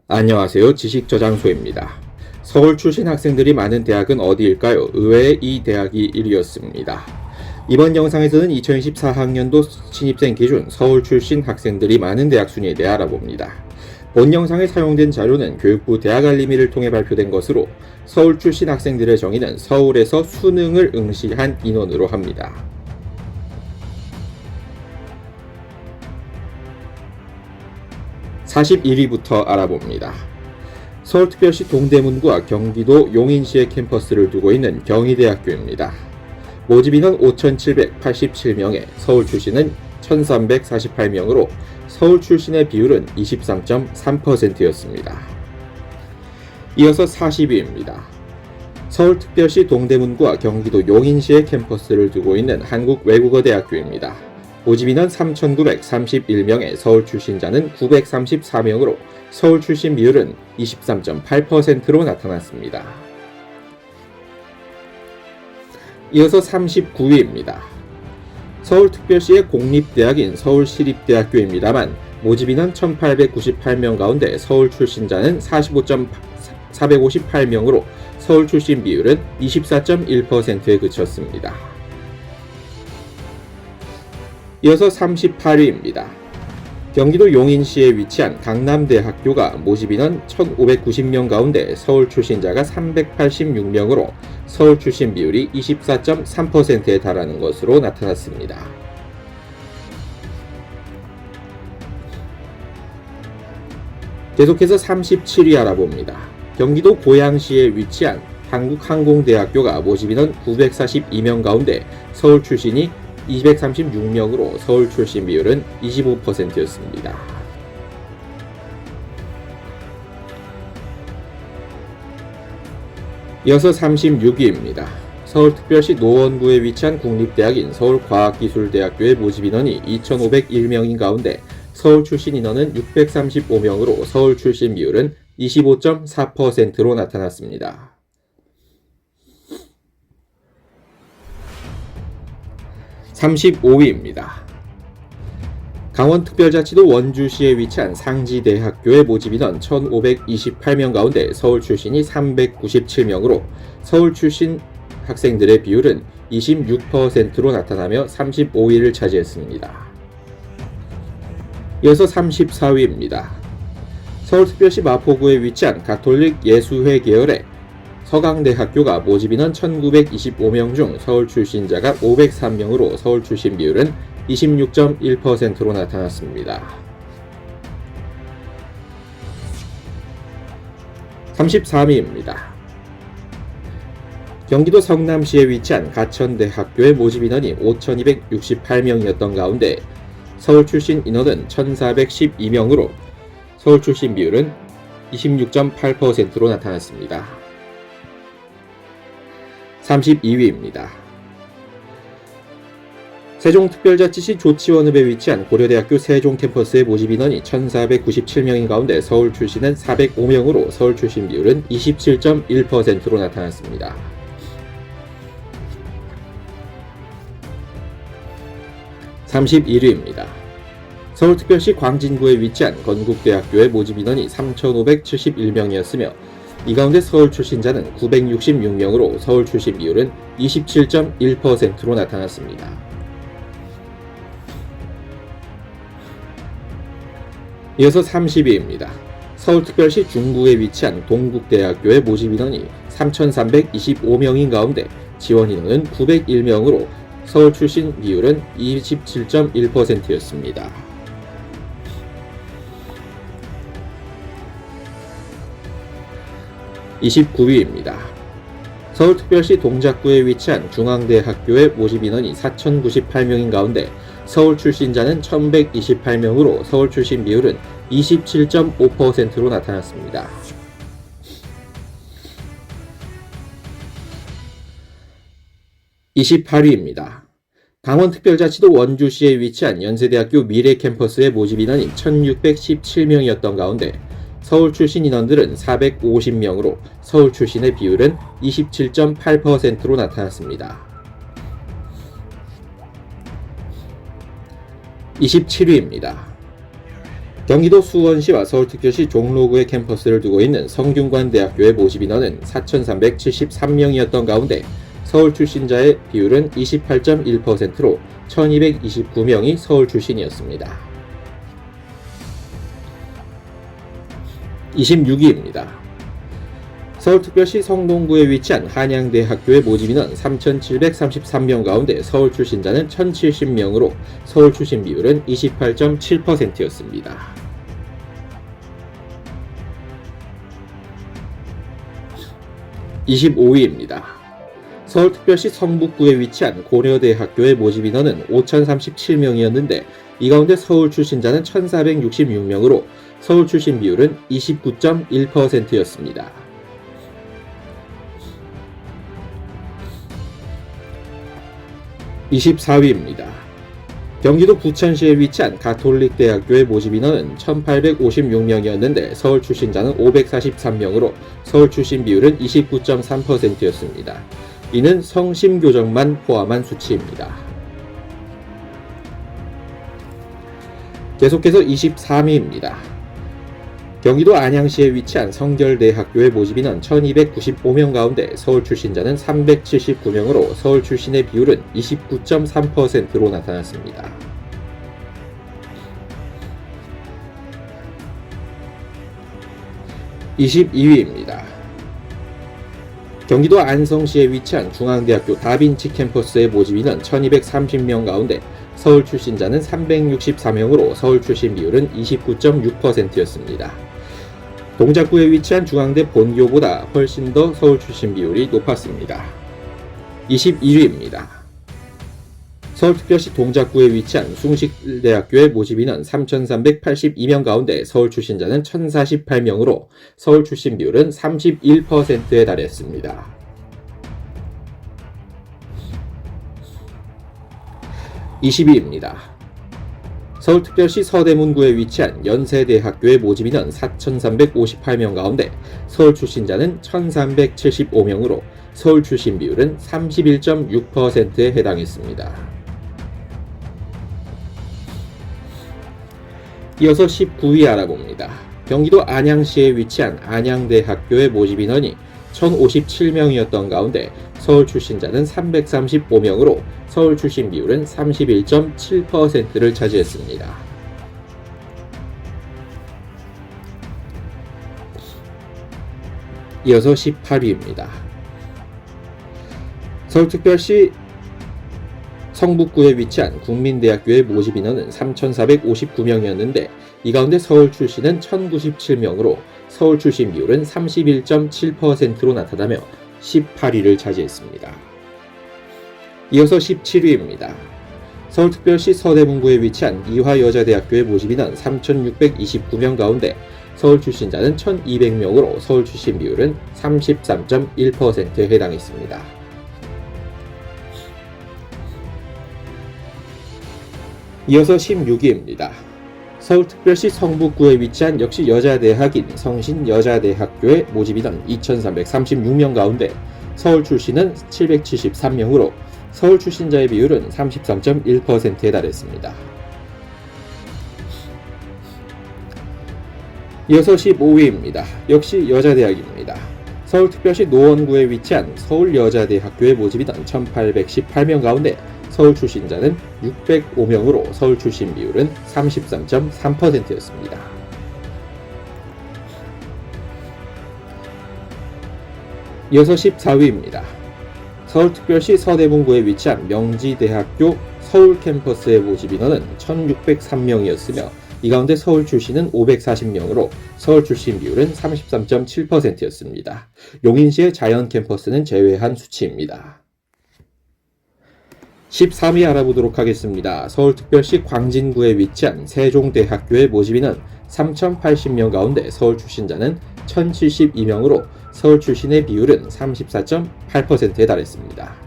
안녕하세요. 지식저장소입니다. 서울 출신 학생들이 많은 대학은 어디일까요? 의외의 이 대학이 1위였습니다. 이번 영상에서는 2024학년도 신입생 기준 서울 출신 학생들이 많은 대학 순위에 대해 알아봅니다. 본 영상에 사용된 자료는 교육부 대학알림이를 통해 발표된 것으로 서울 출신 학생들의 정의는 서울에서 수능을 응시한 인원으로 합니다. (41위부터) 알아봅니다. 서울특별시 동대문구와 경기도 용인시의 캠퍼스를 두고 있는 경희대학교입니다. 모집인원 5,787명에 서울 출신은 1,348명으로 서울 출신의 비율은 23.3%였습니다. 이어서 40위입니다. 서울특별시 동대문구와 경기도 용인시의 캠퍼스를 두고 있는 한국외국어대학교입니다. 모집인원 3,931명에 서울 출신자는 934명으로 서울 출신 비율은 23.8%로 나타났습니다. 이어서 39위입니다. 서울특별시의 공립대학인 서울시립대학교입니다만 모집인원 1,898명 가운데 서울 출신자는 458명으로 서울 출신 비율은 24.1%에 그쳤습니다. 이어서 38위입니다. 경기도 용인시에 위치한 강남대학교가 모집인원 1,590명 가운데 서울 출신자가 386명으로 서울 출신 비율이 24.3%에 달하는 것으로 나타났습니다. 계속해서 37위 알아봅니다. 경기도 고양시에 위치한 한국항공대학교가 모집인원 942명 가운데 서울 출신이 236명으로 서울 출신 비율은 25%였습니다. 이어서 36위입니다. 서울특별시 노원구에 위치한 국립대학인 서울과학기술대학교의 모집인원이 2,501명인 가운데 서울 출신 인원은 635명으로 서울 출신 비율은 25.4%로 나타났습니다. 35위입니다. 강원특별자치도 원주시에 위치한 상지대학교의 모집인원 1,528명 가운데 서울 출신이 397명으로 서울 출신 학생들의 비율은 26%로 나타나며 35위를 차지했습니다. 이어서 34위입니다. 서울특별시 마포구에 위치한 가톨릭 예수회 계열의 서강대학교가 모집인원 1,925명 중 서울 출신자가 503명으로 서울 출신 비율은 26.1%로 나타났습니다. 33위입니다. 경기도 성남시에 위치한 가천대학교의 모집인원이 5,268명이었던 가운데 서울 출신 인원은 1,412명으로 서울 출신 비율은 26.8%로 나타났습니다. 32위입니다. 세종특별자치시 조치원읍에 위치한 고려대학교 세종 캠퍼스의 모집인원이 1,497명인 가운데 서울 출신은 405명으로 서울 출신 비율은 27.1%로 나타났습니다. 31위입니다. 서울특별시 광진구에 위치한 건국대학교의 모집인원이 3,571명이었으며 이 가운데 서울 출신자는 966명으로 서울 출신 비율은 27.1%로 나타났습니다. 이어서 30위입니다. 서울특별시 중구에 위치한 동국대학교의 모집인원이 3,325명인 가운데 지원 인원은 901명으로 서울 출신 비율은 27.1%였습니다. 29위입니다. 서울특별시 동작구에 위치한 중앙대학교의 모집인원이 4,098명인 가운데 서울 출신자는 1,128명으로 서울 출신 비율은 27.5%로 나타났습니다. 28위입니다. 강원특별자치도 원주시에 위치한 연세대학교 미래캠퍼스의 모집인원이 1,617명이었던 가운데 서울 출신 인원들은 450명으로 서울 출신의 비율은 27.8%로 나타났습니다. 27위입니다. 경기도 수원시와 서울특별시 종로구에 캠퍼스를 두고 있는 성균관대학교의 모집 인원은 4,373명이었던 가운데 서울 출신자의 비율은 28.1%로 1,229명이 서울 출신이었습니다. 26위입니다. 서울특별시 성동구에 위치한 한양대학교의 모집 인원 3,733명 가운데 서울 출신자는 1,070명으로 서울 출신 비율은 28.7%였습니다. 25위입니다. 서울특별시 성북구에 위치한 고려대학교의 모집 인원은 5,037명이었는데 이 가운데 서울 출신자는 1,466명으로 서울 출신 비율은 29.1%였습니다. 24위입니다. 경기도 부천시에 위치한 가톨릭대학교의 모집 인원은 1,856명이었는데 서울 출신자는 543명으로 서울 출신 비율은 29.3%였습니다. 이는 성심교정만 포함한 수치입니다. 계속해서 23위입니다. 경기도 안양시에 위치한 성결대학교의 모집 인원 1,295명 가운데 서울 출신자는 379명으로 서울 출신의 비율은 29.3%로 나타났습니다. 22위입니다. 경기도 안성시에 위치한 중앙대학교 다빈치 캠퍼스의 모집 인원 1,230명 가운데 서울 출신자는 364명으로 서울 출신 비율은 29.6%였습니다. 동작구에 위치한 중앙대 본교보다 훨씬 더 서울 출신 비율이 높았습니다. 21위입니다. 서울특별시 동작구에 위치한 숭실대학교의 모집 인원 3,382명 가운데 서울 출신자는 1,048명으로 서울 출신 비율은 31%에 달했습니다. 20위입니다. 서울특별시 서대문구에 위치한 연세대학교의 모집 인원 4,358명 가운데 서울 출신자는 1,375명으로 서울 출신 비율은 31.6%에 해당했습니다. 이어서 19위 알아봅니다. 경기도 안양시에 위치한 안양대학교의 모집 인원이 1,057명이었던 가운데 서울 출신자는 335명으로 서울 출신 비율은 31.7%를 차지했습니다. 이어서 18위입니다. 서울특별시 성북구에 위치한 국민대학교의 모집 인원은 3,459명이었는데 이 가운데 서울 출신은 1,097명으로 서울 출신 비율은 31.7%로 나타나며 18위를 차지했습니다. 이어서 17위입니다. 서울특별시 서대문구에 위치한 이화여자대학교의 모집 인원 3,629명 가운데 서울 출신자는 1,200명으로 서울 출신 비율은 33.1%에 해당했습니다. 이어서 16위입니다. 서울특별시 성북구에 위치한 역시 여자대학인 성신여자대학교의 모집 인원 2,336명 가운데 서울 출신은 773명으로 서울 출신자의 비율은 33.1%에 달했습니다. 이어서 15위입니다. 역시 여자대학입니다. 서울특별시 노원구에 위치한 서울여자대학교의 모집 인원 1,818명 가운데 서울 출신자는 605명으로 서울 출신 비율은 33.3%였습니다. 이어서 14위입니다. 서울특별시 서대문구에 위치한 명지대학교 서울 캠퍼스의 모집 인원은 1,603명이었으며 이 가운데 서울 출신은 540명으로 서울 출신 비율은 33.7%였습니다. 용인시의 자연 캠퍼스는 제외한 수치입니다. 13위 알아보도록 하겠습니다. 서울특별시 광진구에 위치한 세종대학교의 모집 인원 3,080명 가운데 서울 출신자는 1,072명으로 서울 출신의 비율은 34.8%에 달했습니다.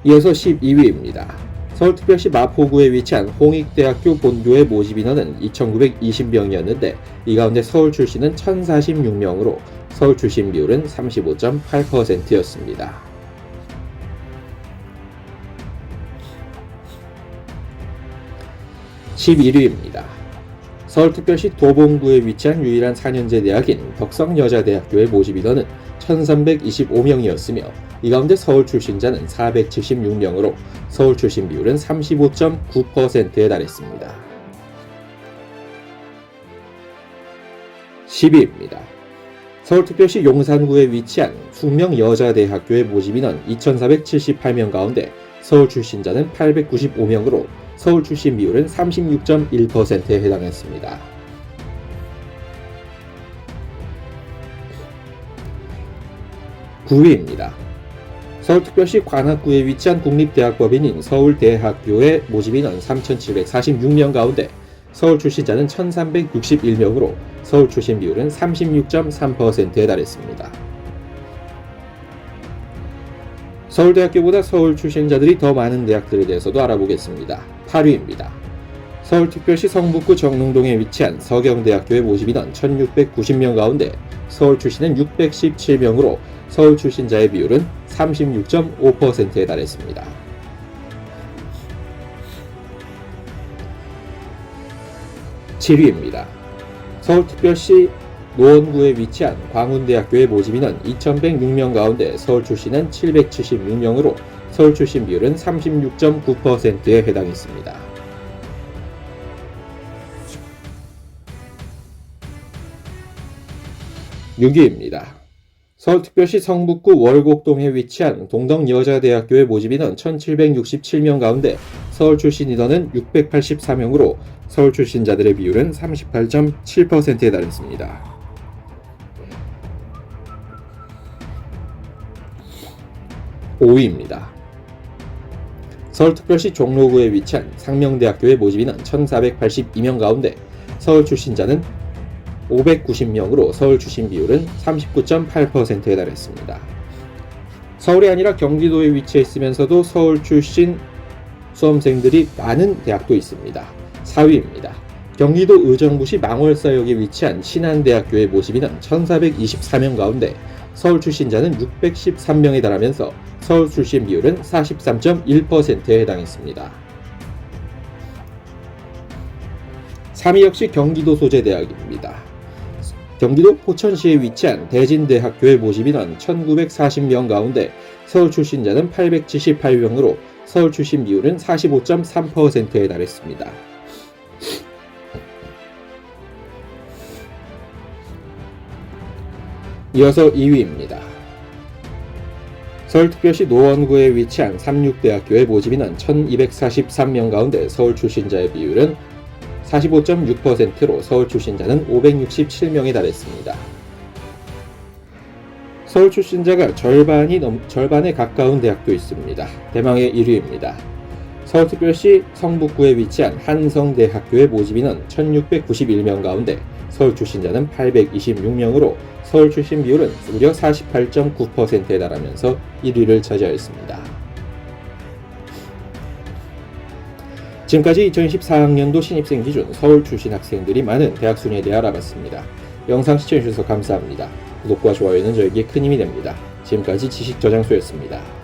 이어서 12위입니다. 서울특별시 마포구에 위치한 홍익대학교 본교의 모집 인원은 2,920명이었는데 이 가운데 서울 출신은 1,046명으로 서울 출신 비율은 35.8%였습니다. 11위입니다. 서울특별시 도봉구에 위치한 유일한 4년제 대학인 덕성여자대학교의 모집 인원은 1325명이었으며 이 가운데 서울 출신자는 476명으로 서울 출신 비율은 35.9%에 달했습니다. 10위입니다. 서울특별시 용산구에 위치한 숙명여자대학교의 모집 인원 2478명 가운데 서울 출신자는 895명으로 서울 출신 비율은 36.1%에 해당했습니다. 9위입니다. 서울특별시 관악구에 위치한 국립대학법인인 서울대학교의 모집 인원 3746명 가운데 서울 출신자는 1361명으로 서울 출신 비율은 36.3%에 달했습니다. 서울대학교보다 서울 출신자들이 더 많은 대학들에 대해서도 알아보겠습니다. 8위입니다. 서울특별시 성북구 정릉동에 위치한 서경대학교의 모집 인원 1690명 가운데 서울 출신은 617명으로 서울 출신자의 비율은 36.5%에 달했습니다. 7위입니다. 서울특별시 노원구에 위치한 광운대학교의 모집 인원 2106명 가운데 서울 출신은 776명으로 서울 출신 비율은 36.9%에 해당했습니다. 6위입니다. 서울특별시 성북구 월곡동에 위치한 동덕여자대학교의 모집 인원 1767명 가운데 서울 출신 인원은 684명으로 서울 출신자들의 비율은 38.7%에 달했습니다. 5위입니다. 서울특별시 종로구에 위치한 상명대학교의 모집 인원 1482명 가운데 서울 출신자는 590명으로 서울 출신 비율은 39.8%에 달했습니다. 서울이 아니라 경기도에 위치해 있으면서도 서울 출신 수험생들이 많은 대학도 있습니다. 4위입니다. 경기도 의정부시 망월사역에 위치한 신한대학교의 모집 인원 1424명 가운데 서울 출신자는 613명에 달하면서 서울 출신 비율은 43.1%에 해당했습니다. 3위 역시 경기도 소재대학입니다. 경기도 포천시에 위치한 대진대학교의 모집 인원 1940명 가운데 서울 출신자는 878명으로 서울 출신 비율은 45.3%에 달했습니다. 이어서 2위입니다. 서울특별시 노원구에 위치한 삼육대학교의 모집 인원 1243명 가운데 서울 출신자의 비율은 45.6%로 서울 출신자는 567명에 달했습니다. 서울 출신자가 절반에 가까운 대학도 있습니다. 대망의 1위입니다. 서울특별시 성북구에 위치한 한성대학교의 모집 인원 1691명 가운데 서울 출신자는 826명으로 서울 출신 비율은 무려 48.9%에 달하면서 1위를 차지하였습니다. 지금까지 2014학년도 신입생 기준 서울 출신 학생들이 많은 대학 순위에 대해 알아봤습니다. 영상 시청해주셔서 감사합니다. 구독과 좋아요는 저에게 큰 힘이 됩니다. 지금까지 지식저장소였습니다.